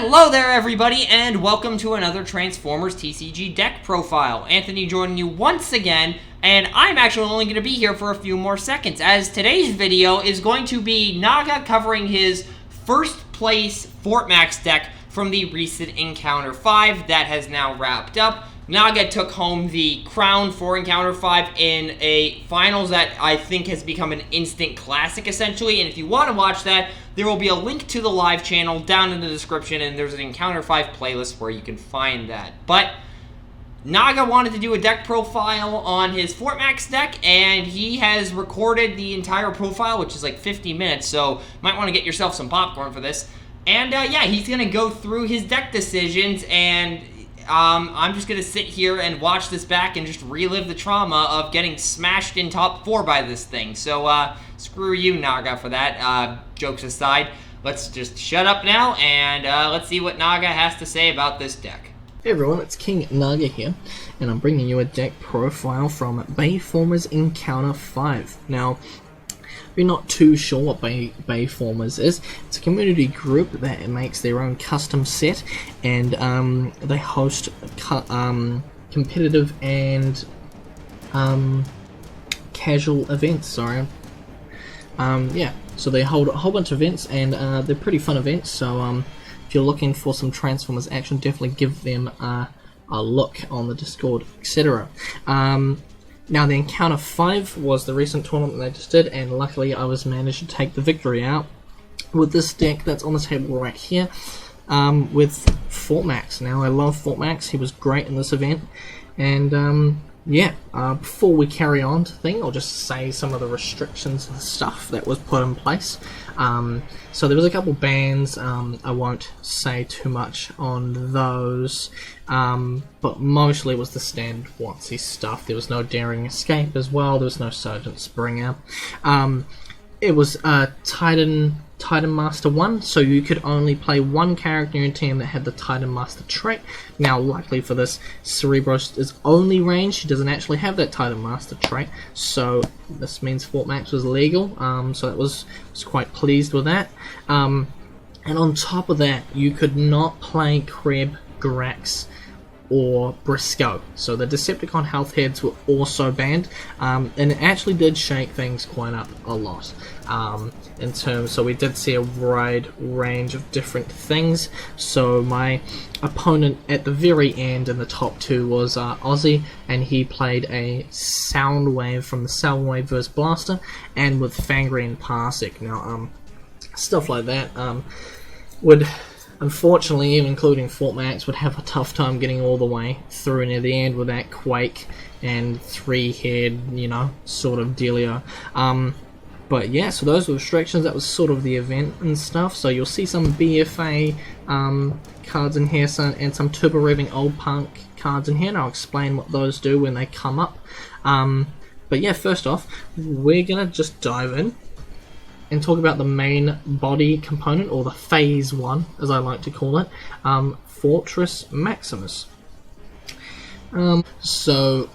Hello there everybody, and welcome to another Transformers TCG deck profile. Anthony joining you once again, and I'm actually only going to be here for a few more seconds, as today's video is going to be Naga covering his first place Fort Max deck from the recent Encounter 5 that has now wrapped up. Naga took home the crown for Encounter 5 in a finals that I think has become an instant classic, essentially. And if you want to watch that, there will be a link to the live channel down in the description, and there's an Encounter 5 playlist where you can find that. But Naga wanted to do a deck profile on his Fort Max deck, and he has recorded the entire profile, which is like 50 minutes, so might want to get yourself some popcorn for this. And yeah, he's going to go through his deck decisions, and I'm just going to sit here and watch this back and just relive the trauma of getting smashed in top 4 by this thing. So, screw you, Naga, for that. Jokes aside, let's just shut up now, and let's see what Naga has to say about this deck. Hey everyone, it's King Naga here, and I'm bringing you a deck profile from Bayformers Encounter 5. Now, if you're not too sure what Bayformers is, it's a community group that makes their own custom set, and they host competitive and casual events, yeah, so they hold a whole bunch of events, and they're pretty fun events, so if you're looking for some Transformers action, definitely give them a look on the Discord, etc. Now, the Encounter 5 was the recent tournament they just did, and luckily I was managed to take the victory out with this deck that's on the table right here, with Fort Max. Now, I love Fort Max, he was great in this event, and yeah, before we carry on to the thing, I'll just say some of the restrictions and stuff that was put in place. So there was a couple bans, I won't say too much on those, but mostly it was the standard Watsy stuff. There was no Daring Escape as well, there was no Sergeant Springer. It was Titan Master 1, so you could only play one character in your team that had the Titan Master trait. Now, luckily for this, Cerebros is only ranged, he doesn't actually have that Titan Master trait, so this means Fort Max was legal, so that was quite pleased with that. And on top of that, you could not play Kreb, Grax, or Briscoe. So the Decepticon health heads were also banned, and it actually did shake things quite up a lot. So we did see a wide range of different things. So my opponent at the very end in the top 2 was Ozzy, and he played a Soundwave from the Soundwave vs Blaster, and with Fangry and Parsec. Now, stuff like that would, unfortunately, even including Fort Max, would have a tough time getting all the way through near the end with that Quake and 3-head, you know, sort of dealio. But yeah, so those were restrictions. That was sort of the event and stuff. So you'll see some BFA cards in here, and some Turbo Revving Old Punk cards in here, and I'll explain what those do when they come up. But yeah, first off, we're gonna just dive in and talk about the main body component, or the Phase 1, as I like to call it, Fortress Maximus. So,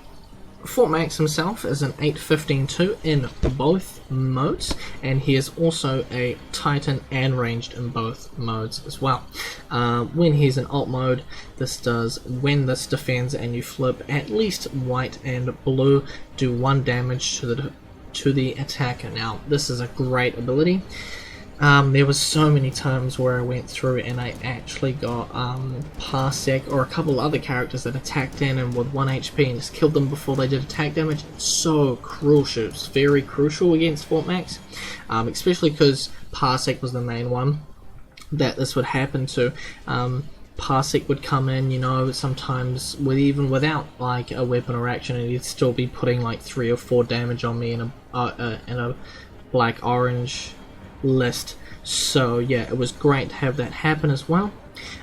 Fort Max himself is an 8/15/2 in both modes, and he is also a Titan and ranged in both modes as well. When he's in alt mode, this does, when this defends and you flip at least white and blue, do 1 damage to the attacker. Now, this is a great ability. There was so many times where I went through and I actually got Parsec or a couple other characters that attacked in and with 1 HP and just killed them before they did attack damage. It's so crucial. It's very crucial against Fort Max, especially because Parsec was the main one that this would happen to. Parsec would come in, you know, sometimes even without like a weapon or action, and he'd still be putting like 3 or 4 damage on me in a black-orange list. So yeah, it was great to have that happen as well.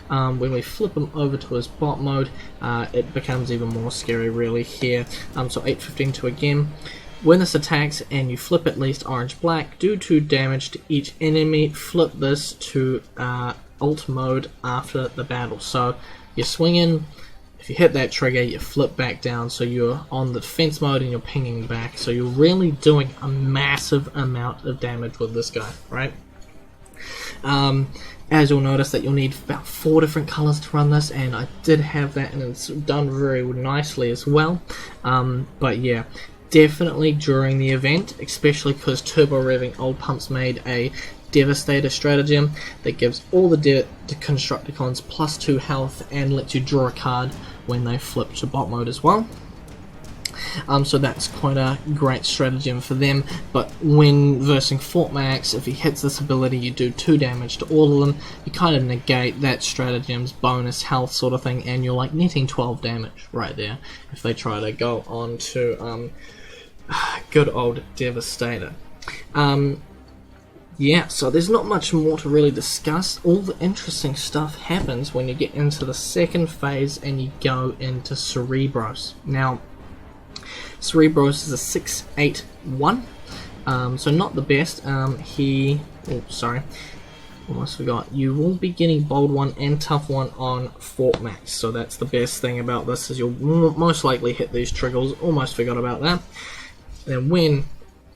When we flip him over to his bot mode, it becomes even more scary really here. So 8/15/2 again. When this attacks and you flip at least orange-black, do 2 damage to each enemy. Flip this to alt mode after the battle. So you're swinging, if you hit that trigger, you flip back down, so you're on the defense mode and you're pinging back. So you're really doing a massive amount of damage with this guy, right? as you'll notice that you'll need about 4 different colors to run this, and I did have that, and it's done very nicely as well. But yeah, definitely during the event, especially because Turbo Revving Old Pumps made a Devastator stratagem that gives all the Constructicons +2 health and lets you draw a card when they flip to bot mode as well. So that's quite a great stratagem for them. But when versing Fort Max, if he hits this ability, you do 2 damage to all of them. You kind of negate that stratagem's bonus health sort of thing, and you're like netting 12 damage right there if they try to go on to good old Devastator. Yeah, so there's not much more to really discuss. All the interesting stuff happens when you get into the second phase and you go into Cerebros. Now, Cerebros is a 6/8/1, so not the best. Almost forgot. You will be getting Bold 1 and Tough 1 on Fort Max, so that's the best thing about this, is you'll most likely hit these triggers. Almost forgot about that. And when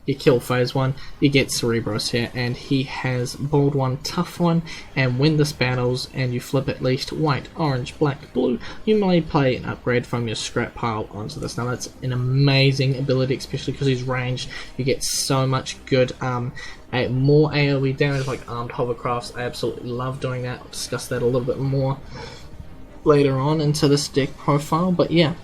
you kill phase 1, you get Cerebros here, and he has Bold 1, Tough 1, and when this battles and you flip at least white, orange, black, blue, you may play an upgrade from your scrap pile onto this. Now that's an amazing ability, especially because he's ranged. You get so much good more AoE damage, like Armed Hovercrafts. I absolutely love doing that. I'll discuss that a little bit more later on into this deck profile, but yeah.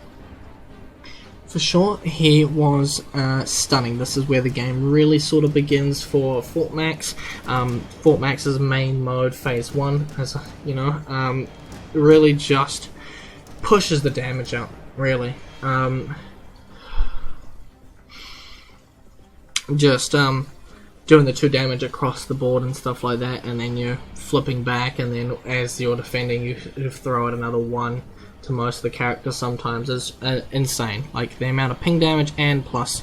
For sure, he was stunning. This is where the game really sort of begins for Fort Max. Fort Max's main mode, phase 1, as really just pushes the damage up. Really, doing the 2 damage across the board and stuff like that, and then you're flipping back, and then as you're defending, you throw out another 1. To most of the characters sometimes is insane. Like the amount of ping damage, and plus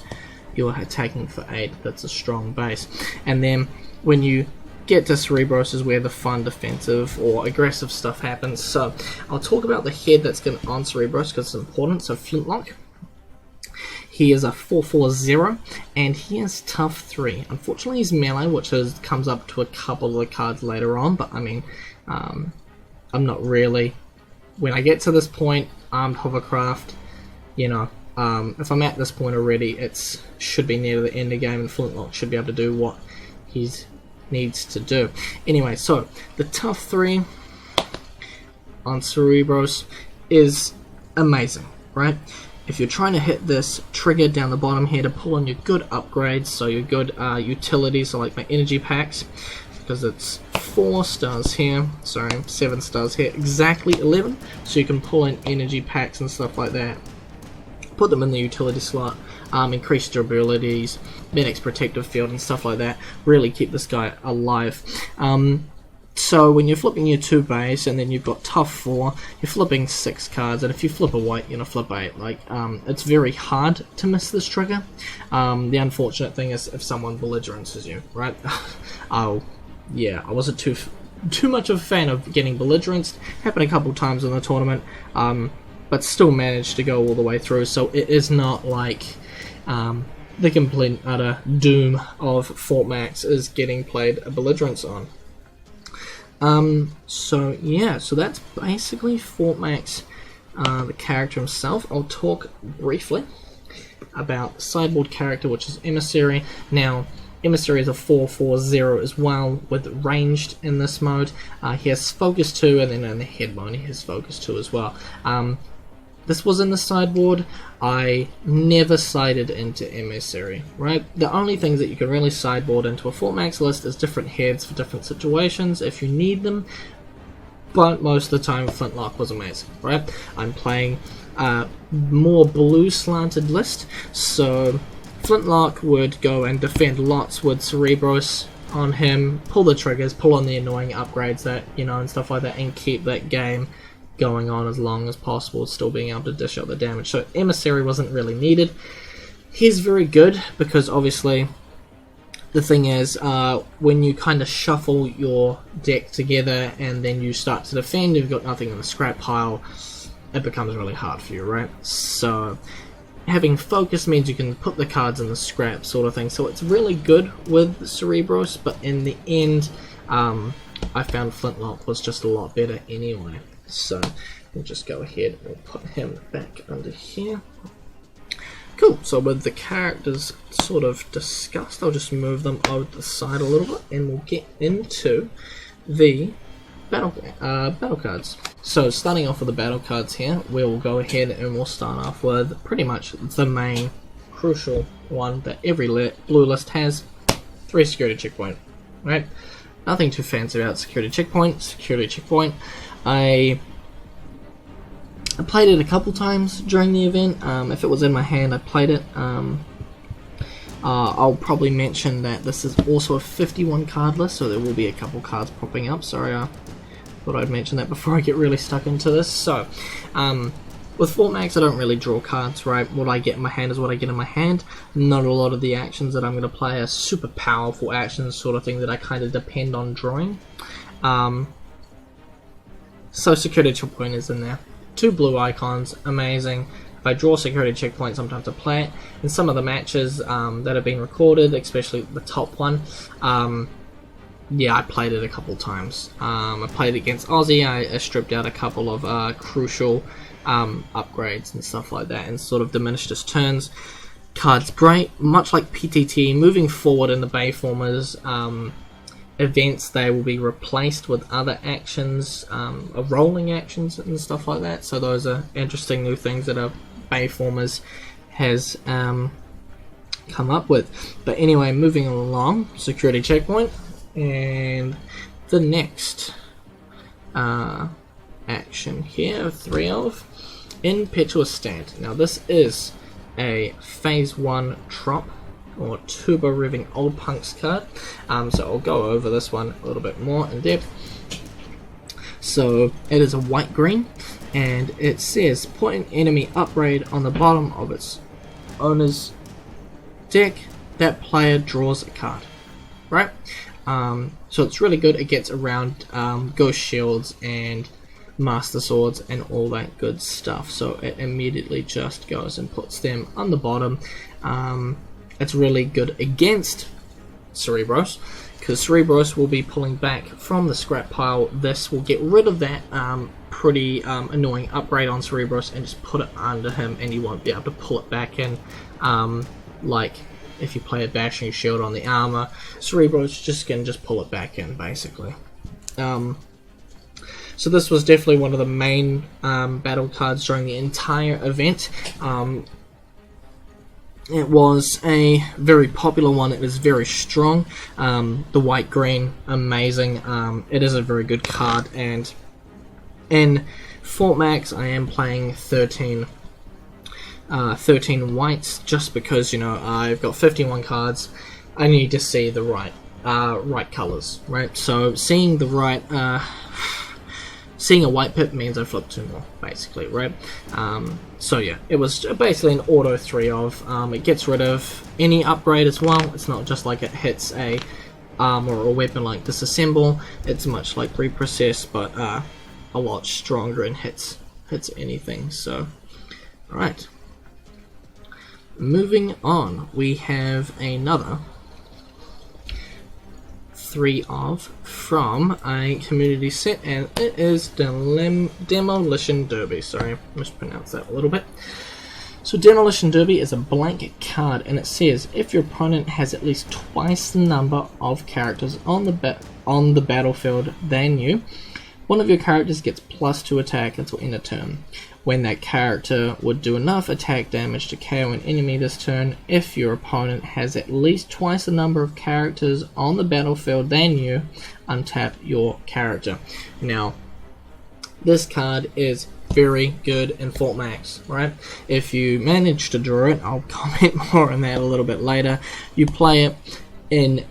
you're attacking for 8. That's a strong base. And then when you get to Cerebros is where the fun defensive or aggressive stuff happens. So I'll talk about the head that's going on Cerebros because it's important. So Flintlock, he is a 4/4/0 and he is tough 3. Unfortunately he's melee, which comes up to a couple of the cards later on, but I mean I'm not really. When I get to this point, Armed Hovercraft, if I'm at this point already, it should be near the end of the game, and Flintlock should be able to do what he needs to do. Anyway, so the tough 3 on Cerebros is amazing, right? If you're trying to hit this trigger down the bottom here to pull on your good upgrades, so your good utilities, so like my energy packs, because it's 4 stars here, 7 stars here, exactly 11, so you can pull in energy packs and stuff like that, put them in the utility slot, increase durabilities, Medic's protective field and stuff like that, really keep this guy alive. So when you're flipping your 2 base and then you've got tough 4, you're flipping 6 cards, and if you flip a white, you're gonna flip 8. Like, it's very hard to miss this trigger. The unfortunate thing is if someone belligerents you, right? Yeah, I wasn't too much of a fan of getting belligerents. Happened a couple times in the tournament, but still managed to go all the way through. So it is not like the complete utter doom of Fort Max is getting played a belligerents on. So yeah, so that's basically Fort Max, the character himself. I'll talk briefly about the sideboard character, which is Emissary. Now, Emissary is a 4/4/0 as well, with ranged in this mode. He has focus 2, and then in the head mode he has focus 2 as well. This was in the sideboard. I never sided into Emissary, right? The only things that you can really sideboard into a Fort Max list is different heads for different situations if you need them, but most of the time Flintlock was amazing, right? I'm playing a more blue slanted list, so Flintlock would go and defend lots with Cerebros on him, pull the triggers, pull on the annoying upgrades that, and stuff like that, and keep that game going on as long as possible, still being able to dish out the damage. So Emissary wasn't really needed. He's very good because obviously the thing is, when you kind of shuffle your deck together and then you start to defend, you've got nothing in the scrap pile, it becomes really hard for you, right? So having focus means you can put the cards in the scrap sort of thing, so it's really good with Cerebros, but in the end, I found Flintlock was just a lot better anyway. So we'll just go ahead and put him back under here. Cool, so with the characters sort of discussed, I'll just move them over to the side a little bit and we'll get into the battle cards. So starting off with the battle cards here, we'll go ahead and we'll start off with pretty much the main crucial one that every blue list has, 3 security checkpoint, right? Nothing too fancy about security checkpoint. I played it a couple times during the event. If it was in my hand, I played it. I'll probably mention that this is also a 51 card list, so there will be a couple cards popping up. Sorry, I thought I'd mention that before I get really stuck into this. So, with Fort Max, I don't really draw cards, right? What I get in my hand is what I get in my hand. Not a lot of the actions that I'm going to play are super powerful actions, sort of thing that I kind of depend on drawing. So security checkpoint is in there. 2 blue icons, amazing. If I draw security checkpoint, sometimes I play it. In some of the matches that have been recorded, especially the top one, yeah, I played it a couple times. I played against Aussie. I stripped out a couple of crucial upgrades and stuff like that and sort of diminished his turns. Card's great, much like PTT. Moving forward in the Bayformers events, they will be replaced with other actions, rolling actions and stuff like that. So those are interesting new things that Bayformers has come up with. But anyway, moving along, security checkpoint, and the next action here, 3 of Impetuous Stand. Now this is a phase 1 trop or turbo revving old punks card, so I'll go over this one a little bit more in depth. So it is a white green and it says put an enemy upgrade on the bottom of its owner's deck, that player draws a card, right? So it's really good. It gets around ghost shields and master swords and all that good stuff, so it immediately just goes and puts them on the bottom. It's really good against Cerebros, because Cerebros will be pulling back from the scrap pile. This will get rid of that pretty annoying upgrade on Cerebros and just put it under him, and you won't be able to pull it back in like if you play a bashing shield on the armor. Cerebros just can just pull it back in basically. So this was definitely one of the main battle cards during the entire event. It was a very popular one. It was very strong. The white green, amazing. It is a very good card, and in Fort Max I am playing 13 whites just because, you know, I've got 51 cards. I need to see the right colors, right? So seeing the right seeing a white pip means I flip 2 more, basically, right? So yeah, it was basically an auto 3 of. It gets rid of any upgrade as well. It's not just like it hits a armor or a weapon like Disassemble. It's much like Reprocess, but a lot stronger and hits anything. So, alright. Moving on, we have another 3 of from a community set, and it is Demolition Derby. Sorry, I mispronounced that a little bit. So Demolition Derby is a blank card, and it says if your opponent has at least twice the number of characters on the battlefield than you, one of your characters gets +2 attack until end of turn. When that character would do enough attack damage to KO an enemy this turn, if your opponent has at least twice the number of characters on the battlefield than you, untap your character. Now, this card is very good in Fort Max, right? If you manage to draw it, I'll comment more on that a little bit later. You play it in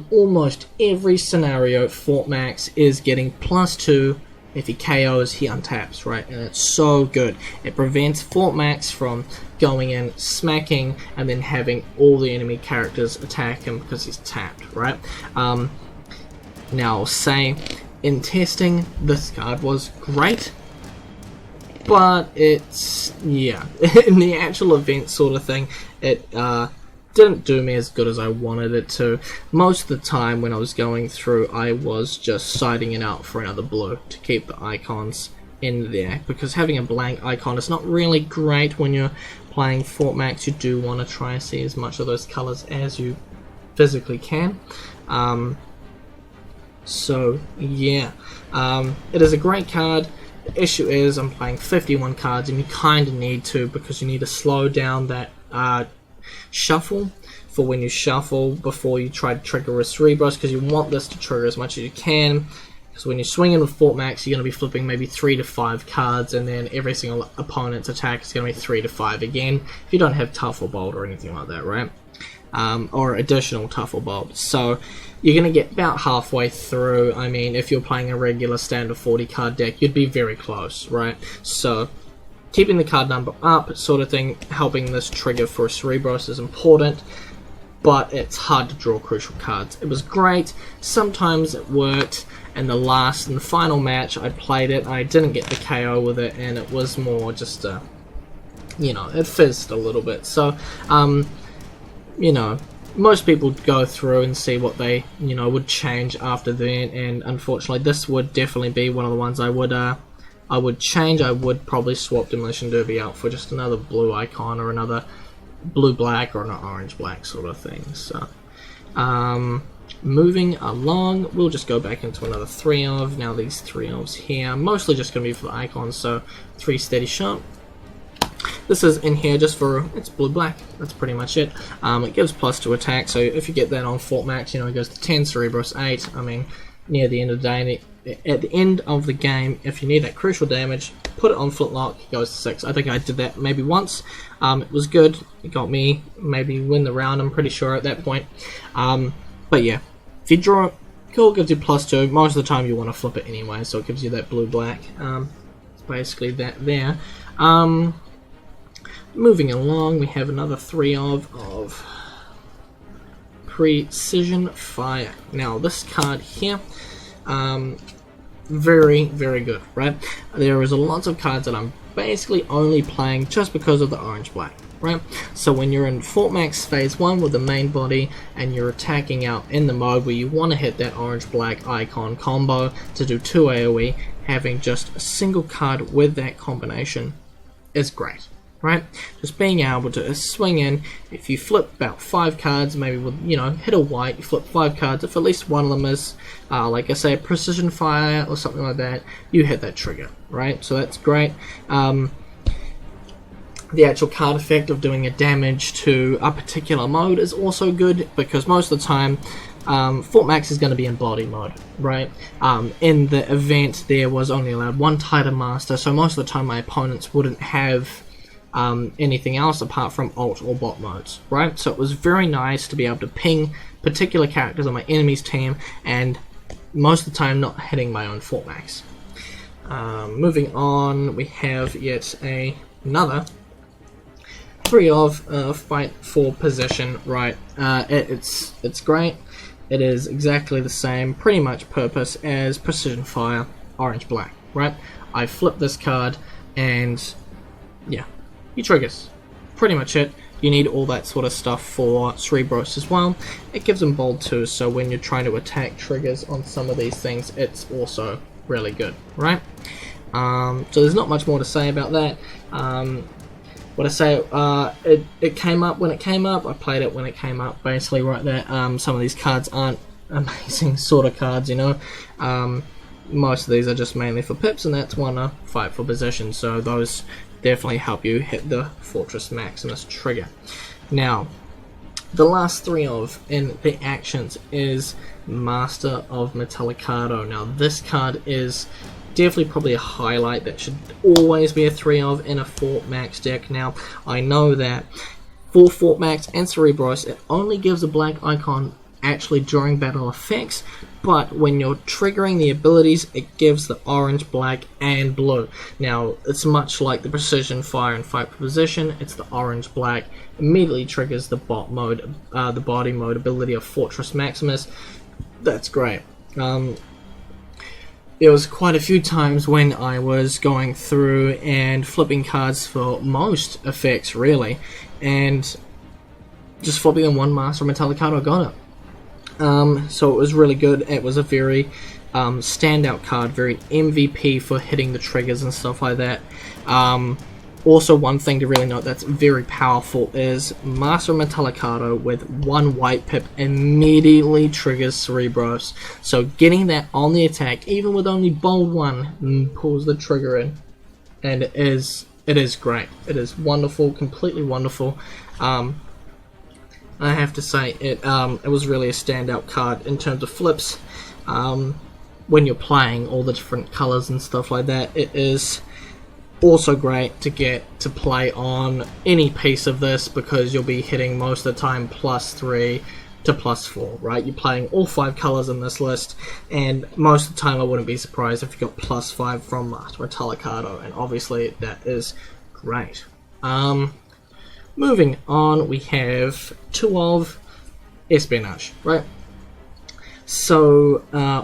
almost every scenario. Fort Max is getting +2. If he KOs, he untaps, right? And it's so good. It prevents Fort Max from going in, smacking, and then having all the enemy characters attack him because he's tapped, right? Now, I'll say, in testing, this card was great, but it's, yeah, in the actual event sort of thing, it didn't do me as good as I wanted it to. Most of the time when I was going through, I was just siding it out for another blue to keep the icons in there, because having a blank icon is not really great when you're playing Fort Max. You do want to try and see as much of those colors as you physically can. So yeah, it is a great card. The issue is I'm playing 51 cards, and you kind of need to, because you need to slow down that shuffle for when you shuffle before you try to trigger a Cerebros, because you want this to trigger as much as you can. Because when you swing in with Fort Max, you're going to be flipping maybe 3 to 5 cards, and then every single opponent's attack is going to be 3 to 5 again, if you don't have Tough or Bold or anything like that, right? Or additional Tough or Bold. So you're going to get about halfway through. I mean, if you're playing a regular standard 40 card deck, you'd be very close, right? So keeping the card number up, sort of thing, helping this trigger for a Cerebros is important, but it's hard to draw crucial cards. It was great, sometimes it worked. And the final match, I played it, I didn't get the KO with it, and it was more just you know, it fizzed a little bit. So, you know, most people go through and see what they, you know, would change after that, and unfortunately this would definitely be one of the ones I would change. I would probably swap Demolition Derby out for just another blue icon, or another blue-black, or an orange-black sort of thing. So, moving along, we'll just go back into another 3-of. Now these 3-ofs here, mostly just going to be for the icons, so 3 steady shot. This is in here just for, it's blue-black, that's pretty much it. It gives +2 attack, so if you get that on Fort Max, you know, it goes to 10, Cerebros 8. I mean, near the end of the day, at the end of the game, if you need that crucial damage, put it on Flintlock, it goes to 6. I think I did that maybe once. It was good, it got me maybe win the round, I'm pretty sure at that point. But yeah, if you draw it, cool, gives you +2. Most of the time you want to flip it anyway, so it gives you that blue-black. It's basically that there. Moving along, we have another 3-of Precision Fire. Now this card here, very, very good, right? There is a lot of cards that I'm basically only playing just because of the orange-black. Right, so when you're in Fort Max Phase 1 with the main body, and you're attacking out in the mode where you want to hit that orange-black icon combo to do 2 AoE, having just a single card with that combination is great, right? Just being able to swing in, if you flip about 5 cards, maybe with, you know, hit a white, you flip 5 cards, if at least one of them is, like I say, a Precision Fire or something like that, you hit that trigger, right? So that's great. The actual card effect of doing a damage to a particular mode is also good, because most of the time Fort Max is going to be in body mode, right? In the event there was only allowed 1 Titan Master, so most of the time my opponents wouldn't have anything else apart from alt or bot modes, right? So it was very nice to be able to ping particular characters on my enemy's team, and most of the time not hitting my own Fort Max. Moving on, we have yet another 3-of Fight for Possession, right? It's great. It is exactly the same, pretty much purpose as Precision Fire, orange-black, right? I flip this card, and yeah, he triggers. Pretty much it. You need all that sort of stuff for Cerebros as well. It gives them bold too, so when you're trying to attack triggers on some of these things, it's also really good, right? So there's not much more to say about that. What I say, it came up when it came up, I played it when it came up, basically right there. Some of these cards aren't amazing sort of cards, you know. Most of these are just mainly for pips, and that's one to fight for possession, so those definitely help you hit the Fortress Maximus trigger. Now, the last 3-of in the actions is Master of Metallica. Now this card is definitely probably a highlight that should always be a 3-of in a Fort Max deck. Now, I know that for Fort Max and Cerebros, it only gives a black icon actually during battle effects, but when you're triggering the abilities, it gives the orange, black, and blue. Now, it's much like the Precision Fire and Fight for Position. It's the orange, black, immediately triggers the bot mode, the body mode ability of Fortress Maximus. That's great. There was quite a few times when I was going through and flipping cards for most effects, really, and just flopping in one Master Metallica, got it. So it was really good. It was a very standout card, very MVP for hitting the triggers and stuff like that. Also, one thing to really note that's very powerful is Master Metallica with one white pip immediately triggers Cerebros. So getting that on the attack, even with only bold one, pulls the trigger in, and it is great. It is wonderful, completely wonderful. I have to say it was really a standout card in terms of flips. When you're playing all the different colors and stuff like that, it is also great to get to play on any piece of this, because you'll be hitting most of the time +3 to +4, right? You're playing all 5 colors in this list, and most of the time I wouldn't be surprised if you got +5 from Master Metallica, and obviously that is great. Moving on, we have 2 of Espionage, right? So,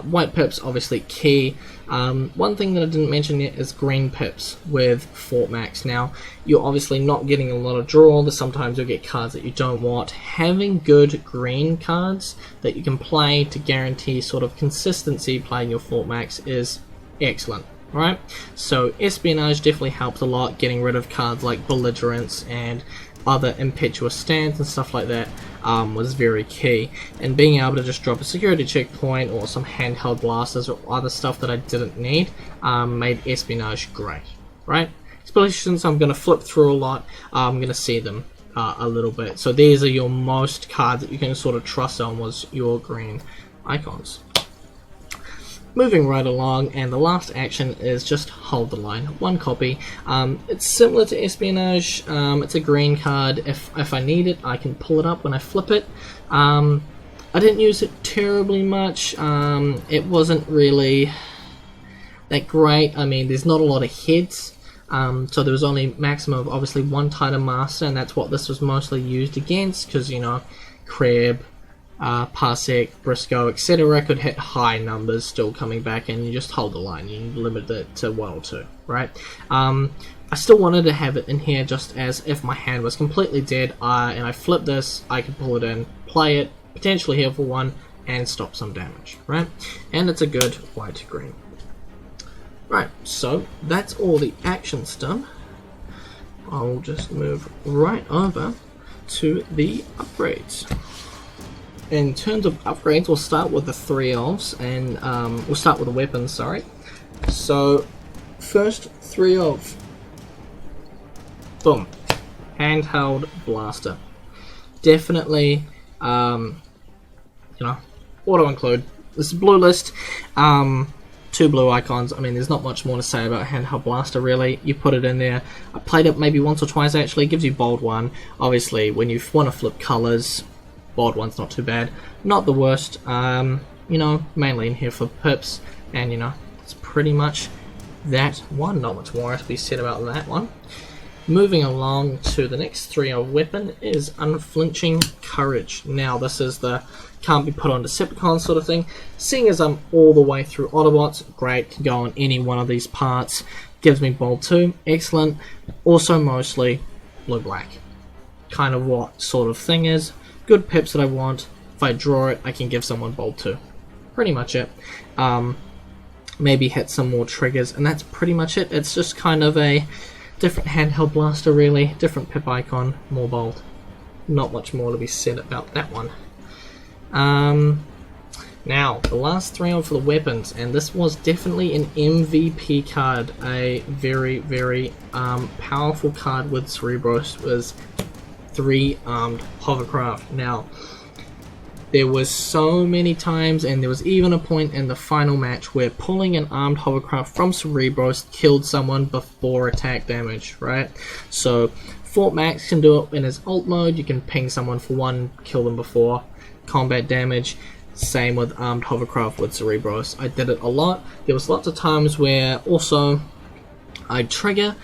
white pips, obviously key. One thing that I didn't mention yet is green pips with Fort Max. Now, you're obviously not getting a lot of draw. Sometimes you'll get cards that you don't want. Having good green cards that you can play to guarantee sort of consistency playing your Fort Max is excellent, right? So, Espionage definitely helps a lot, getting rid of cards like Belligerence and other impetuous stands and stuff like that was very key, and being able to just drop a security checkpoint or some handheld blasters or other stuff that I didn't need made Espionage great, right? Especially since I'm going to flip through a lot, I'm going to see them a little bit. So these are your most cards that you can sort of trust on, was your green icons. Moving right along, and the last action is just hold the line. 1 copy. It's similar to Espionage. It's a green card. If I need it, I can pull it up when I flip it. I didn't use it terribly much. It wasn't really that great. I mean, there's not a lot of hits. So there was only maximum of obviously 1 Titan Master, and that's what this was mostly used against, because, you know, Kreb, Parsec, Briscoe, etc. could hit high numbers still coming back, and you just hold the line. You limit it to 1 or 2, right? I still wanted to have it in here just as if my hand was completely dead and I flip this, I could pull it in, play it, potentially heal for 1, and stop some damage, right? And it's a good white-green. Right, so that's all the actions done. I'll just move right over to the upgrades. In terms of upgrades, we'll start with the 3 elves, and we'll start with the weapons, sorry. So, first 3 elves. Boom. Handheld blaster. Definitely, you know, auto-include. This is blue list. 2 blue icons. I mean, there's not much more to say about handheld blaster, really. You put it in there. I played it maybe once or twice, actually. It gives you bold 1. Obviously, when you want to flip colors, bold 1's not too bad. Not the worst. You know, mainly in here for pips. And, you know, it's pretty much that one. Not much more to be said about that one. Moving along to the next 3-elf weapon is Unflinching Courage. Now, this is the can't be put on Decepticons sort of thing. Seeing as I'm all the way through Autobots, great, can go on any one of these parts. Gives me bold 2, excellent. Also mostly blue-black. Kind of what sort of thing is. Good pips that I want. If I draw it, I can give someone bold 2. Pretty much it. Maybe hit some more triggers, and that's pretty much it. It's just kind of a different handheld blaster, really. Different pip icon, more bold. Not much more to be said about that one. Now, the last 3 on for the weapons, and this was definitely an MVP card. A very, very powerful card with Cerebros was 3 armed hovercraft. Now, there was so many times, and there was even a point in the final match where pulling an armed hovercraft from Cerebros killed someone before attack damage, right? So, Fort Max can do it in his ult mode. You can ping someone for 1, kill them before combat damage. Same with armed hovercraft with Cerebros. I did it a lot. There was lots of times where also I'd trigger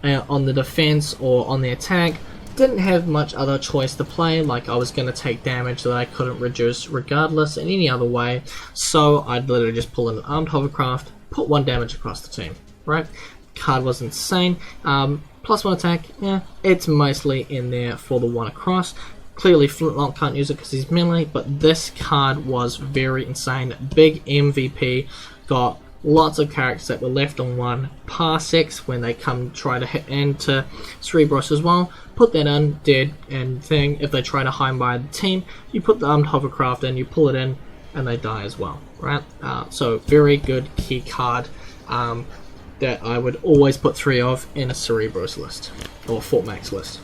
on the defense or on the attack. Didn't have much other choice to play, like I was going to take damage that I couldn't reduce regardless in any other way, so I'd literally just pull in an armed hovercraft, put 1 damage across the team, right? Card was insane. +1 attack, yeah, it's mostly in there for the 1 across. Clearly Flintlock can't use it because he's melee, but this card was very insane. Big MVP, got lots of characters that were left on one parsecs when they come try to hit into Cerebros as well. Put that in, dead, and thing. If they try to hide by the team, you put the armed hovercraft in, you pull it in, and they die as well, right? So very good key card that I would always put 3 of in a Cerebros list, or Fort Max list.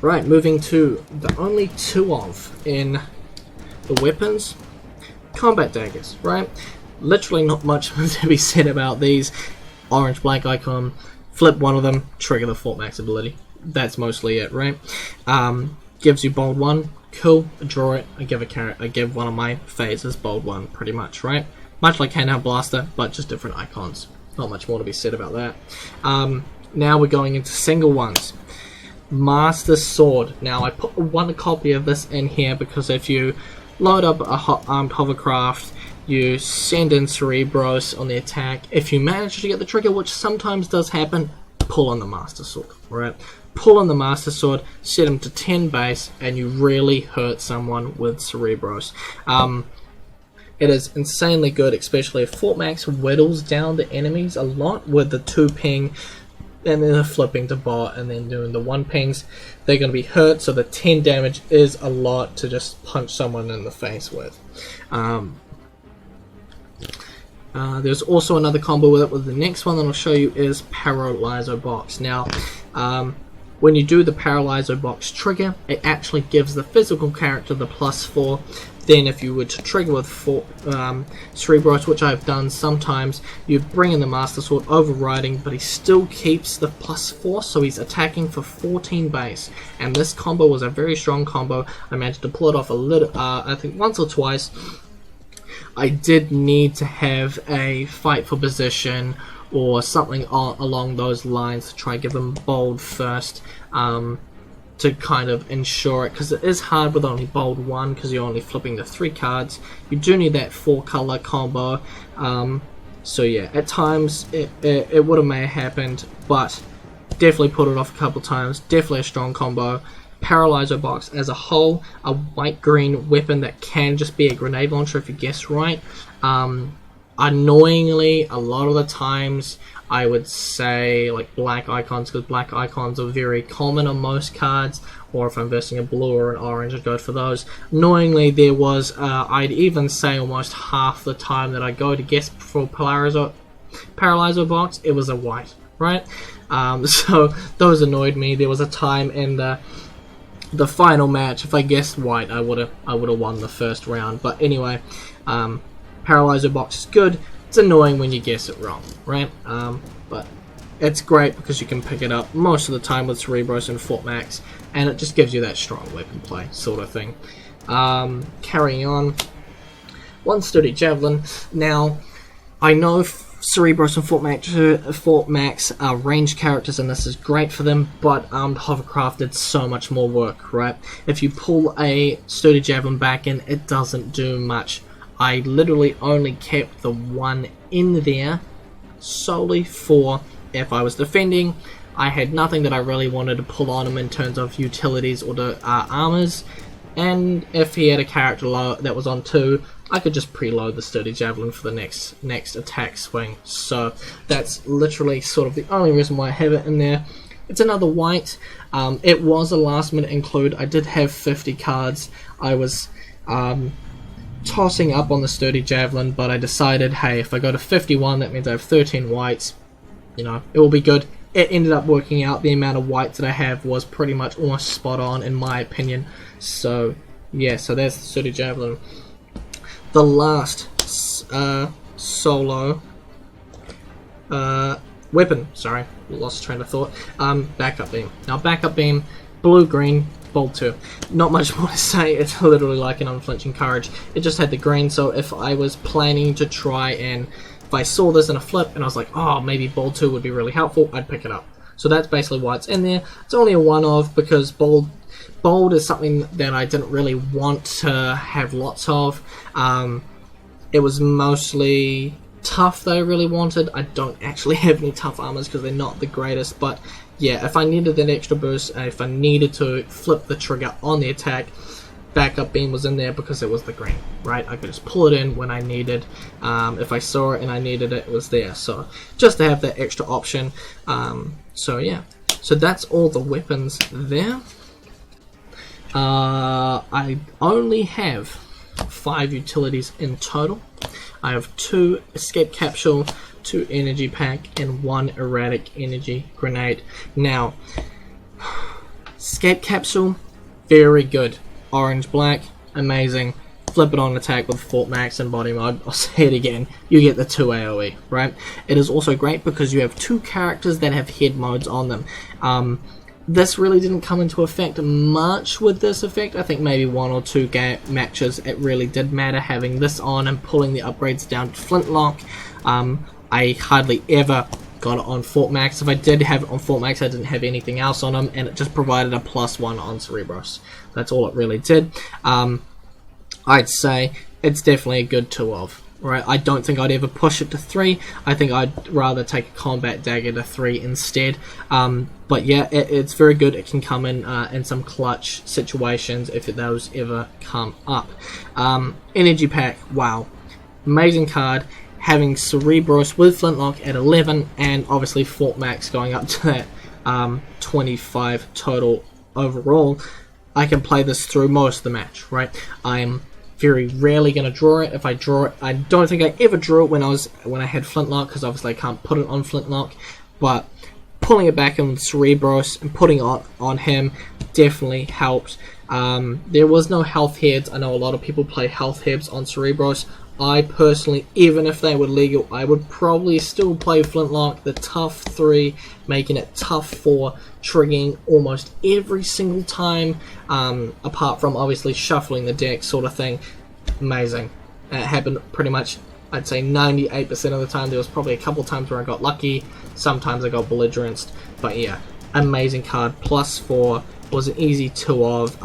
Right, moving to the only 2 of in the weapons, combat daggers, right? Literally not much to be said about these. Orange black icon, flip one of them, trigger the Fort Max ability. That's mostly it, right? Gives you bold 1, cool, I draw it, I give a carrot, I give one of my phases bold 1, pretty much, right? Much like Handheld Blaster, but just different icons. Not much more to be said about that. Now we're going into single ones. Master Sword. Now I put one copy of this in here because if you load up a armed hovercraft, you send in Cerebros on the attack. If you manage to get the trigger, which sometimes does happen, pull on the Master Sword, right? Pull on the Master Sword, set him to 10 base, and you really hurt someone with Cerebros. It is insanely good, especially if Fort Max whittles down the enemies a lot with the 2 ping, and then the flipping to bot, and then doing the 1 pings. They're going to be hurt, so the 10 damage is a lot to just punch someone in the face with. There's also another combo with it. With the next one that I'll show you is Paralyzo Box. Now, when you do the Paralyzo Box trigger, it actually gives the physical character the +4. Then if you were to trigger with Cerebros, which I've done sometimes, you bring in the Master Sword overriding, but he still keeps the +4, so he's attacking for 14 base. And this combo was a very strong combo. I managed to pull it off a little, I think once or twice. I did need to have a fight for position or something along those lines to try and give them bold first, to kind of ensure it, because it is hard with only bold 1 because you're only flipping the 3 cards. You do need that 4 color combo, so yeah, at times it would have may have happened, but definitely put it off a couple times. Definitely a strong combo. Paralyzo Box as a whole, a white-green weapon that can just be a grenade launcher if you guess right. Annoyingly, a lot of the times I would say like black icons, because black icons are very common on most cards, or if I'm versing a blue or an orange, I'd go for those. Annoyingly, there was, I'd even say almost half the time that I go to guess for Paralyzo Box, it was a white, right? So those annoyed me. There was a time in the final match, if I guessed white, I would have won the first round. But anyway, Paralyzo Box is good. It's annoying when you guess it wrong, right? But it's great because you can pick it up most of the time with Cerebros and Fort Max, and it just gives you that strong weapon play sort of thing. Carrying on, 1 Sturdy Javelin. Now, I know Cerebros and Fort Max are ranged characters, and this is great for them, but Armed Hovercraft did so much more work, right? If you pull a Sturdy Javelin back in, it doesn't do much. I literally only kept the 1 in there solely for if I was defending. I had nothing that I really wanted to pull on him in terms of utilities or the armors, and if he had a character that was on 2, I could just preload the Sturdy Javelin for the next attack swing. So that's literally sort of the only reason why I have it in there. It's another white. It was a last minute include. I did have 50 cards. I was tossing up on the Sturdy Javelin, but I decided, hey, if I go to 51, that means I have 13 whites. You know, it will be good. It ended up working out. The amount of whites that I have was pretty much almost spot on, in my opinion. So, yeah, so there's the Sturdy Javelin. The last solo weapon, sorry, lost train of thought, Backup Beam. Now, Backup Beam, blue-green, bold 2. Not much more to say. It's literally like an unflinching courage. It just had the green, so if I was planning to try and if I saw this in a flip and I was like, oh, maybe bold 2 would be really helpful, I'd pick it up. So that's basically why it's in there. It's only a one-of because bold is something that I didn't really want to have lots of. It was mostly tough that I really wanted. I don't actually have any tough armors because they're not the greatest, but yeah, if I needed that extra boost, and if I needed to flip the trigger on the attack, backup beam was in there because it was the green, right? I could just pull it in when I needed. If I saw it and I needed it, it was there. So just to have that extra option. So yeah, so that's all the weapons there. I only have 5 utilities in total. I have 2 escape capsule, 2 energy pack, and 1 erratic energy grenade. Now, escape capsule, very good. Orange black, amazing. Flip it on attack with Fort Max and body mode. I'll say it again, you get the 2 AoE, right? It is also great because you have 2 characters that have head modes on them. This really didn't come into effect much with this effect. I think maybe 1 or 2 matches it really did matter having this on and pulling the upgrades down to Flintlock. I hardly ever got it on Fort Max. If I did have it on Fort Max, I didn't have anything else on him, and it just provided a +1 on Cerebros. That's all it really did. I'd say it's definitely a good 2 of. Right, I don't think I'd ever push it to 3. I think I'd rather take a combat dagger to 3 instead. But yeah, it's very good. It can come in some clutch situations if those ever come up. Energy pack, wow, amazing card. Having Cerebros with Flintlock at 11, and obviously Fort Max going up to that 25 total overall. I can play this through most of the match. Right, I'm very rarely going to draw it. If I draw it, I don't think I ever drew it when I had Flintlock, because obviously I can't put it on Flintlock, but pulling it back in with Cerebros and putting it on him definitely helped. There was no health heads. I know a lot of people play health heads on Cerebros. I personally, even if they were legal, I would probably still play Flintlock, the tough 3, making it tough 4, triggering almost every single time, apart from obviously shuffling the deck sort of thing. Amazing. It happened pretty much, I'd say 98% of the time. There was probably a couple times where I got lucky, sometimes I got belligeranced, but yeah, amazing card. +4 was an easy 2 of.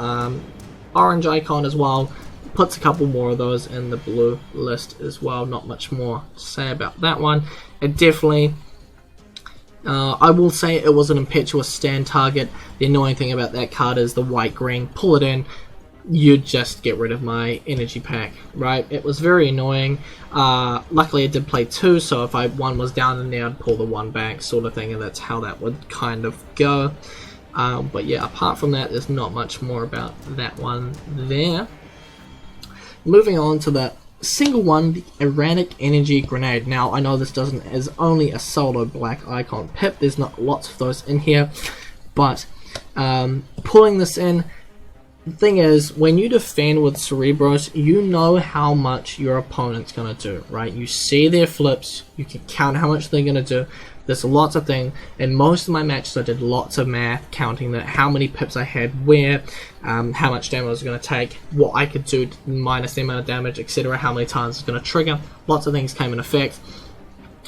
Orange icon as well. Puts a couple more of those in the blue list as well. Not much more to say about that one. It definitely, I will say it was an impetuous stand target. The annoying thing about that card is the white-green. Pull it in, you just get rid of my energy pack, right? It was very annoying. Luckily I did play 2, so if one was down in there, I'd pull the 1 back sort of thing, and that's how that would kind of go. But yeah, apart from that, there's not much more about that one there. Moving on to the single one, the erratic energy grenade. Now I know this is only a solo black icon pip, there's not lots of those in here, but pulling this in, the thing is, when you defend with Cerebros, you know how much your opponent's going to do, right? You see their flips, you can count how much they're going to do. There's lots of things. In most of my matches I did lots of math, counting how many pips I had where, how much damage I was going to take, what I could do to minus the amount of damage, etc., how many times it's going to trigger. Lots of things came in effect.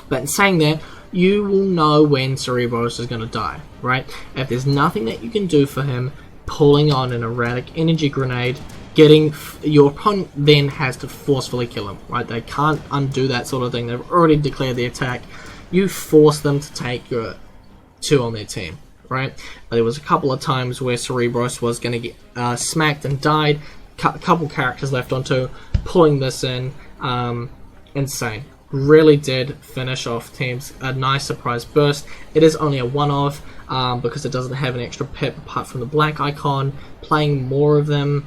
But in saying that, you will know when Cerebros is going to die, right? If there's nothing that you can do for him, pulling on an erratic energy grenade, your opponent then has to forcefully kill him, right? They can't undo that sort of thing. They've already declared the attack. You force them to take your 2 on their team, right? There was a couple of times where Cerebros was going to get smacked and died. A couple characters left on 2. Pulling this in, insane. Really did finish off teams. A nice surprise burst. It is only a 1-off because it doesn't have an extra pip apart from the black icon. Playing more of them,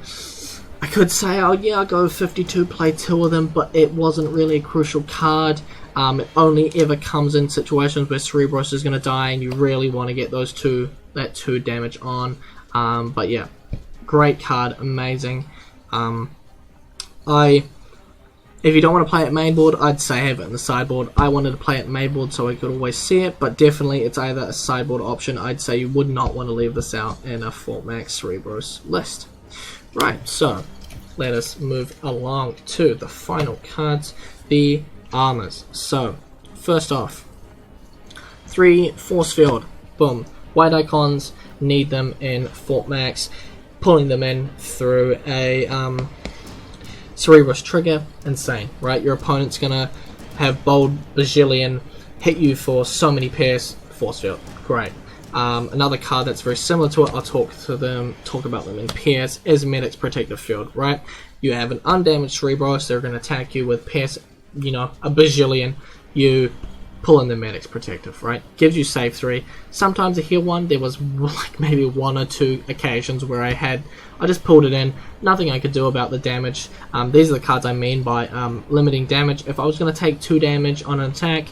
I could say, oh yeah, I'll go 52, play 2 of them, but it wasn't really a crucial card. It only ever comes in situations where Cerebros is going to die and you really want to get that 2 damage on. But yeah, great card, amazing. If you don't want to play it mainboard, I'd say have it in the sideboard. I wanted to play it mainboard so I could always see it, but definitely it's either a sideboard option. I'd say you would not want to leave this out in a Fort Max Cerebros list. Right, so let us move along to the final cards, the armors. So, first off, 3 Force Field, boom. White icons, need them in Fort Max. Pulling them in through a Cerebros trigger, insane, right? Your opponent's gonna have Bold Bajillion hit you for so many pairs, force field. Great. Another card that's very similar to it, I'll talk about them in pairs, is Medic's Protective Field, right? You have an undamaged Cerebros, they're going to attack you with pairs, you know, a bajillion. You pull in the Medic's Protective, right? Gives you save 3. Sometimes I hear one, there was like maybe 1 or 2 occasions where I just pulled it in, nothing I could do about the damage. These are the cards I mean by limiting damage. If I was going to take 2 damage on an attack,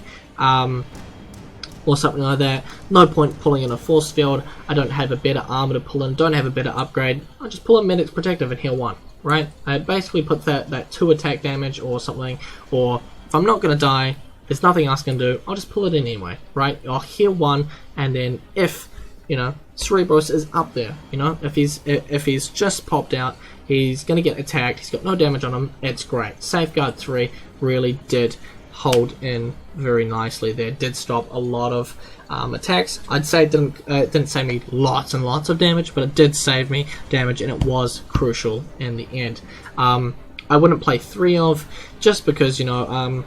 or something like that, no point pulling in a force field. I don't have a better armor to pull in, don't have a better upgrade. I'll just pull in Medic's Protective and heal 1, right? I basically put that 2 attack damage or something, or if I'm not going to die, there's nothing else I can do, I'll just pull it in anyway, right? I'll heal 1, and then if, you know, Cerebros is up there, you know, if he's just popped out, he's going to get attacked, he's got no damage on him, it's great. Safeguard 3 really did hold in very nicely there, did stop a lot of attacks. I'd say it didn't save me lots and lots of damage, but it did save me damage, and it was crucial in the end. I wouldn't play 3 of, just because, you know,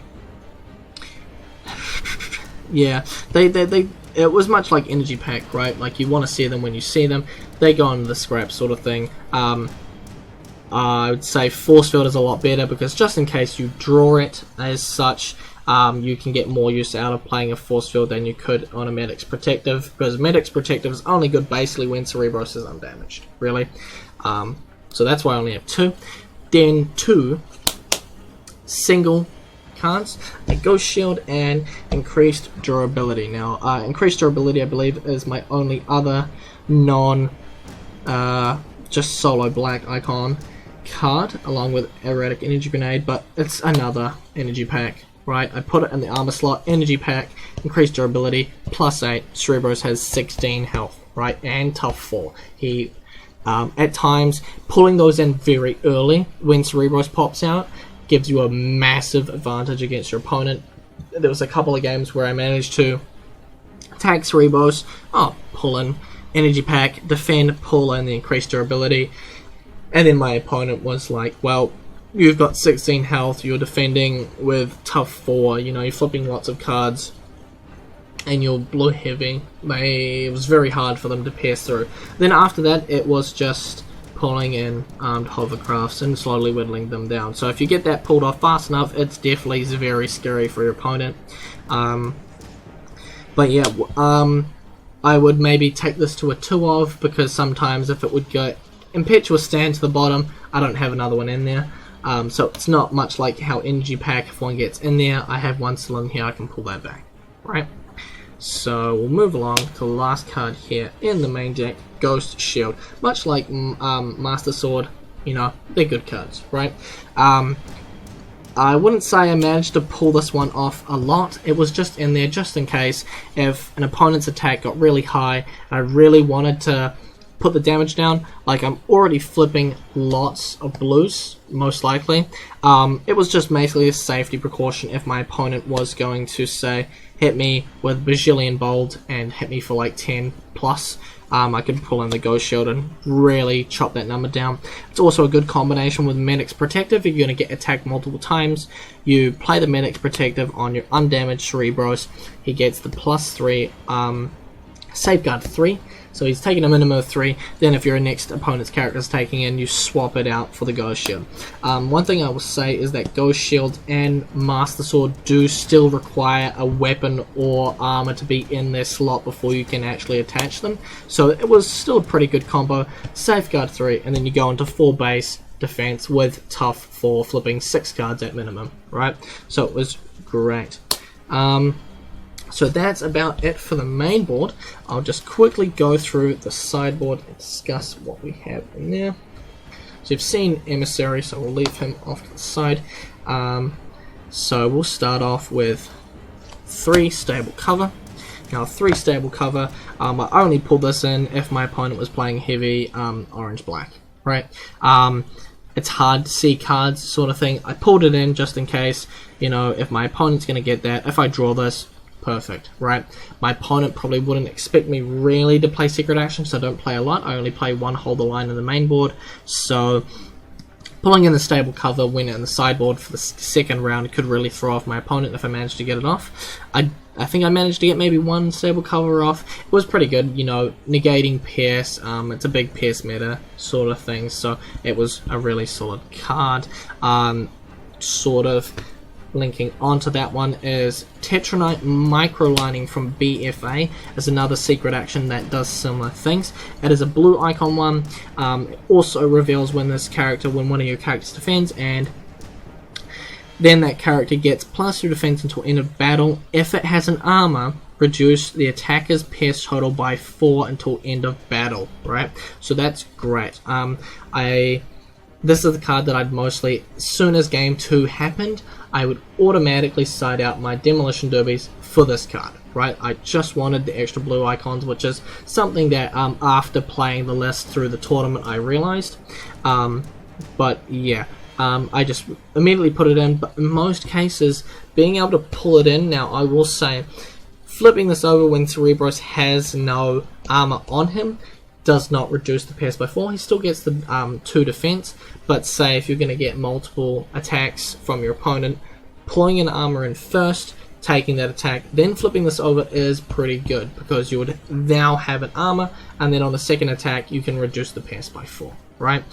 yeah, it was much like Energy Pack, right? Like, you want to see them when you see them, they go into the scrap sort of thing. I would say Force Field is a lot better, because just in case you draw it as such, you can get more use out of playing a Force Field than you could on a Medic's Protective, because Medic's Protective is only good basically when Cerebros is undamaged, really. So that's why I only have 2. Then 2 single cards, a Ghost Shield and Increased Durability. Now, Increased Durability, I believe, is my only other just solo black icon card, along with Erratic Energy Grenade, but it's another energy pack, right? I put it in the armor slot, energy pack, increased durability, +8, Cerebros has 16 health, right? And tough 4. He, at times, pulling those in very early when Cerebros pops out gives you a massive advantage against your opponent. There was a couple of games where I managed to attack Cerebros, pull in energy pack, defend, pull in the increased durability, and then my opponent was like, well, you've got 16 health, you're defending with tough 4, you know, you're flipping lots of cards, and you're blue heavy. It was very hard for them to pierce through. Then after that, it was just pulling in armed hovercrafts and slowly whittling them down. So if you get that pulled off fast enough, it's definitely very scary for your opponent. But yeah, I would maybe take this to a 2 of, because sometimes if it would go Impetuous Stand to the bottom, I don't have another one in there. So it's not much like how Energy Pack, if one gets in there, I have one still in here, I can pull that back, right? So we'll move along to the last card here in the main deck, Ghost Shield. Much like Master Sword, you know, they're good cards, right? I wouldn't say I managed to pull this one off a lot. It was just in there just in case if an opponent's attack got really high and I really wanted to put the damage down. Like, I'm already flipping lots of blues, most likely. It was just basically a safety precaution if my opponent was going to, say, hit me with Bajillion Bold and hit me for like 10 plus. I could pull in the Ghost Shield and really chop that number down. It's also a good combination with Medic's Protective. If you're going to get attacked multiple times, you play the Medic's Protective on your undamaged Cerebros. He gets the +3 Safeguard 3. So he's taking a minimum of 3. Then if your next opponent's character is taking in, you swap it out for the Ghost Shield. One thing I will say is that Ghost Shield and Master Sword do still require a weapon or armor to be in their slot before you can actually attach them. So it was still a pretty good combo. Safeguard 3, and then you go into 4 base defense with tough 4, flipping 6 cards at minimum, right? So it was great. So that's about it for the main board. I'll just quickly go through the sideboard and discuss what we have in there. So you've seen Emissary, so we'll leave him off to the side. So we'll start off with 3 stable cover. Now 3 stable cover, I only pulled this in if my opponent was playing heavy orange-black, right? It's hard to see cards sort of thing. I pulled it in just in case, you know, if my opponent's going to get that. If I draw this, perfect, right? My opponent probably wouldn't expect me really to play Secret Action, so I don't play a lot. I only play 1 Hold the Line in the main board, so Pulling in the stable cover when in the sideboard for the second round could really throw off my opponent if I managed to get it off. I think I managed to get maybe one stable cover off. It was pretty good, you know, negating Pierce. It's a big Pierce meta sort of thing, so it was a really solid card. Sort of linking onto that one is Tetranite Microlining from BFA is another secret action that does similar things. It is a blue icon one. It also reveals when one of your characters defends, and then that character gets +2 defense until end of battle. If it has an armor, reduce the attacker's pierce total by 4 until end of battle, right? So that's great. This is the card that I'd mostly, as soon as game 2 happened, I would automatically side out my Demolition Derbies for this card, right? I just wanted the extra blue icons, which is something that after playing the list through the tournament I realized. But yeah, I just immediately put it in, but in most cases, being able to pull it in, now I will say, flipping this over when Cerebros has no armor on him, does not reduce the pierce by 4. He still gets the 2 defense, but say if you're going to get multiple attacks from your opponent, pulling an armor in first, taking that attack, then flipping this over is pretty good, because you would now have an armor, and then on the second attack you can reduce the pierce by 4, right?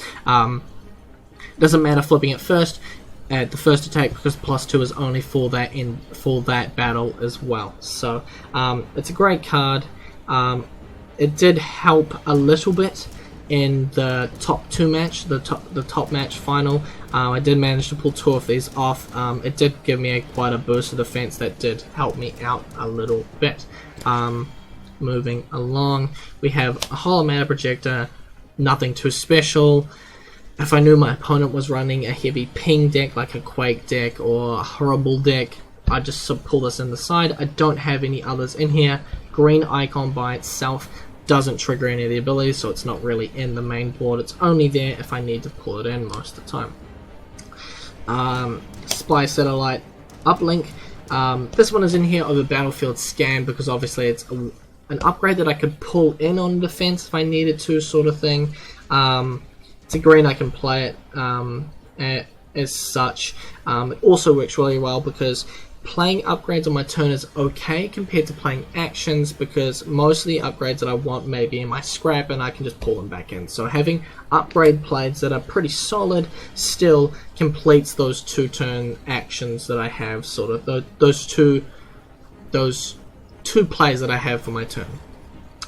Doesn't matter flipping it first at the first attack, because +2 is only for that battle as well. So it's a great card. It did help a little bit in the top 2 match, the top match final. I did manage to pull 2 of these off. It did give me quite a boost of defense that did help me out a little bit. Moving along, we have a Hollow Matter Projector, nothing too special. If I knew my opponent was running a heavy ping deck, like a Quake deck or a Horrible deck, I'd just pull this in the side. I don't have any others in here. Green icon by itself doesn't trigger any of the abilities, so it's not really in the main board. It's only there if I need to pull it in most of the time. Spy Satellite Uplink. This one is in here over Battlefield Scan, because obviously it's an upgrade that I could pull in on defense if I needed to, sort of thing. It's a green, I can play it as such. It also works really well because playing upgrades on my turn is okay compared to playing actions, because most of the upgrades that I want may be in my scrap and I can just pull them back in. So having upgrade plays that are pretty solid still completes those 2 turn actions that I have, sort of those two plays that I have for my turn.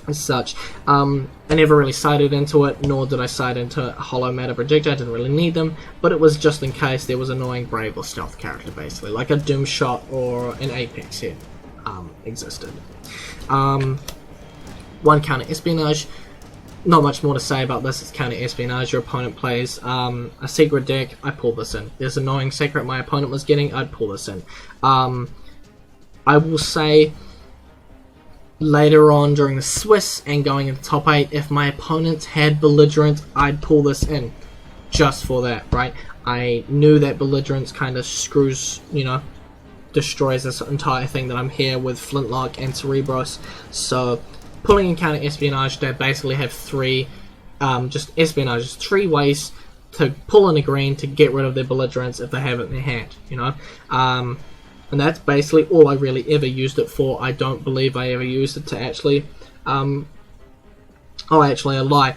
As such, I never really sided into it, nor did I side into Hollow Matter Projector. I didn't really need them, but it was just in case there was an annoying Brave or Stealth character, basically, like a Doom Shot or an Apex here existed. 1 Counter Espionage. Not much more to say about this. It's Counter Espionage. Your opponent plays a secret deck, I pull this in. There's an annoying secret my opponent was getting, I'd pull this in. I will say, later on during the Swiss and going into top 8, if my opponent had Belligerent, I'd pull this in just for that, right? I knew that Belligerence kind of screws, you know, destroys this entire thing that I'm here with Flintlock and Cerebros. So pulling in Counter Espionage, they basically have 3 just espionage, 3 ways to pull in a green to get rid of their Belligerence if they have it in their hand, you know. And that's basically all I really ever used it for. I don't believe I ever used it to actually... actually, I lie.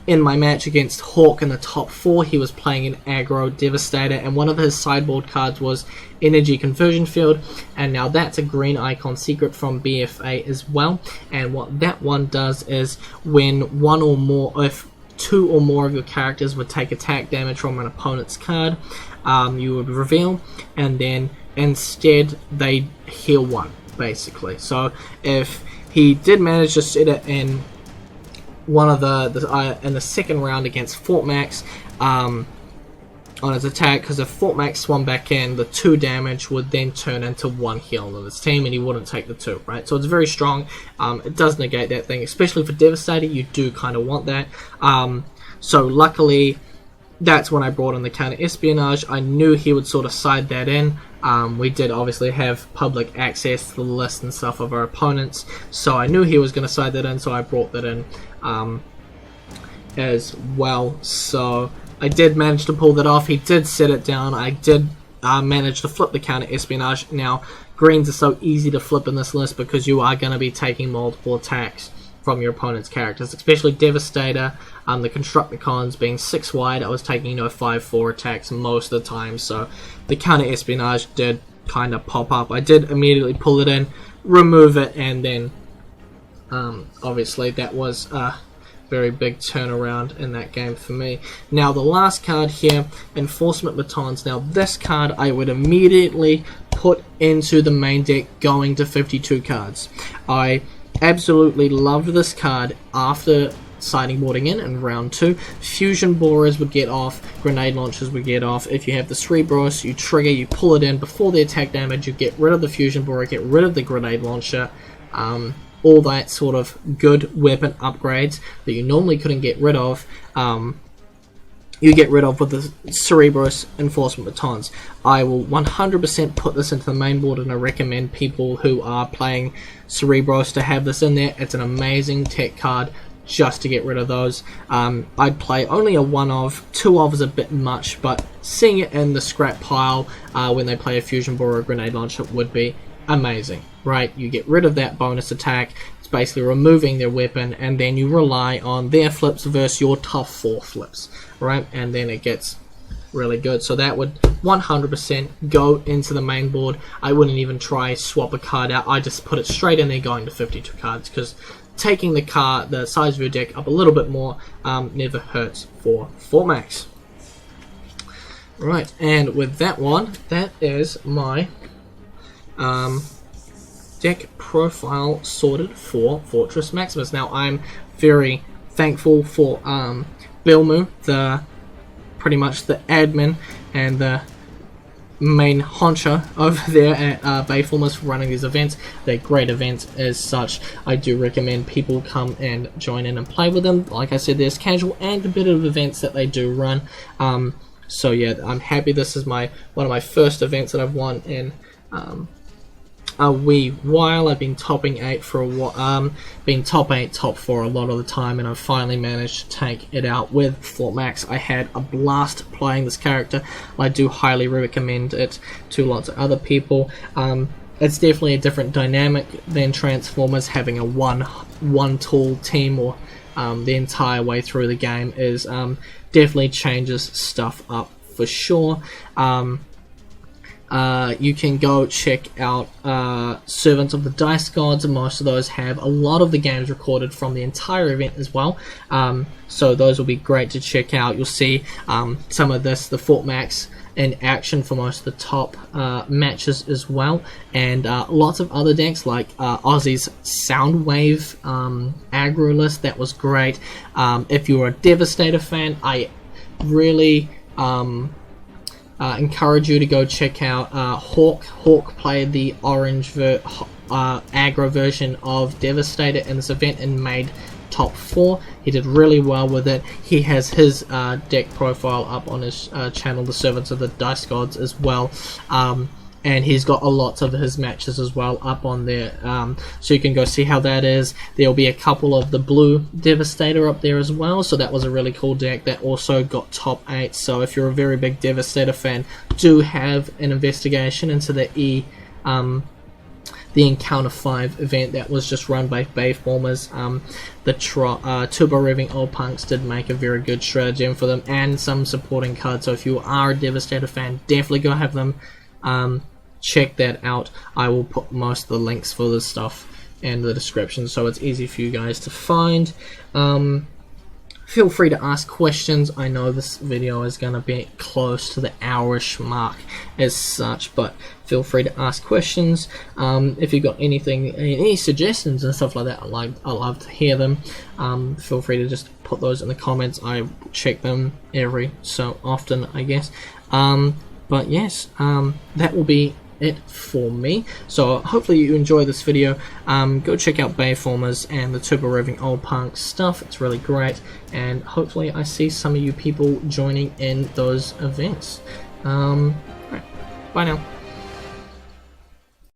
In my match against Hawk in the top 4, he was playing an aggro Devastator, and one of his sideboard cards was Energy Conversion Field, and now that's a green icon secret from BFA as well. And what that one does is when if 2 or more of your characters would take attack damage from an opponent's card, you would reveal, and then instead they heal 1, basically. So if he did manage to set it in one of in the second round against Fort Max on his attack, because if Fort Max swung back in, the 2 damage would then turn into 1 heal of his team, and he wouldn't take the 2, right? So it's very strong. It does negate that thing, especially for Devastator. You do kind of want that. So luckily, that's when I brought in the Counter Espionage. I knew he would sort of side that in. We did obviously have public access to the list and stuff of our opponents, so I knew he was going to side that in, so I brought that in as well. So I did manage to pull that off. He did set it down. I did manage to flip the counter espionage. Now, greens are so easy to flip in this list because you are going to be taking multiple attacks from your opponent's characters, especially Devastator. The Constructicons being 6 wide, I was taking 5-4 attacks most of the time, so the counter espionage did kind of pop up. I did immediately pull it in, remove it, and then obviously that was a very big turnaround in that game for me. Now the last card here, Enforcement Batons. Now this card I would immediately put into the main deck going to 52 cards. I absolutely loved this card after sideboarding in round 2. Fusion borers would get off, grenade launchers would get off. If you have the Cerebros, you trigger, you pull it in before the attack damage, you get rid of the fusion borer, get rid of the grenade launcher, all that sort of good weapon upgrades that you normally couldn't get rid of. You get rid of with the Cerebros Enforcement Batons. I will 100% put this into the main board, and I recommend people who are playing Cerebros to have this in there. It's an amazing tech card just to get rid of those. I'd play only a 1 of, 2 of is a bit much, but seeing it in the scrap pile when they play a Fusion Borer or a Grenade Launcher would be amazing, right? You get rid of that bonus attack. It's basically removing their weapon, and then you rely on their flips versus your tough 4 flips, right? And then it gets really good. So that would 100% go into the main board. I wouldn't even try swap a card out. I just put it straight in there going to 52 cards, because taking the size of your deck up a little bit more never hurts for Max. Right, and with that one, that is my deck profile sorted for Fortress Maximus. Now, I'm very thankful for Bilmu, pretty much the admin and the main honcho over there at Bayformers for running these events. They're great events as such. I do recommend people come and join in and play with them. Like I said, there's casual and competitive events that they do run. So yeah, I'm happy this is one of my first events that I've won in a wee while. I've been topping 8 for a while, been top 8, top 4 a lot of the time, and I've finally managed to take it out with Fort Max. I had a blast playing this character. I do highly recommend it to lots of other people. It's definitely a different dynamic than Transformers. Having a one tool team or the entire way through the game is definitely changes stuff up for sure. You can go check out Servants of the Dice Gods, and most of those have a lot of the games recorded from the entire event as well. So those will be great to check out. You'll see some of this, the Fort Max, in action for most of the top matches as well, and lots of other decks like Aussie's Soundwave aggro list. That was great. If you're a Devastator fan, I really encourage you to go check out Hawk. Hawk played the orange aggro version of Devastator in this event and made top 4. He did really well with it. He has his deck profile up on his channel, the Servants of the Dice Gods, as well. And he's got a lot of his matches as well up on there, so you can go see how that is. There'll be a couple of the blue Devastator up there as well, so that was a really cool deck that also got top 8. So if you're a very big Devastator fan, do have an investigation into the Encounter 5 event that was just run by Bayformers. The Turbo Revving Old Punks did make a very good stratagem for them, and some supporting cards. So if you are a Devastator fan, definitely go have them check that out. I will put most of the links for this stuff in the description, so it's easy for you guys to find. Feel free to ask questions. I know this video is going to be close to the hourish mark as such, but feel free to ask questions. If you've got any suggestions and stuff like that, I love to hear them. Feel free to just put those in the comments. I check them every so often, I guess. But yes, that will be it for me. So hopefully you enjoy this video. Go check out Bayformers and the Turbo Revving Old Punk stuff. It's really great, and hopefully I see some of you people joining in those events. Right. Bye now.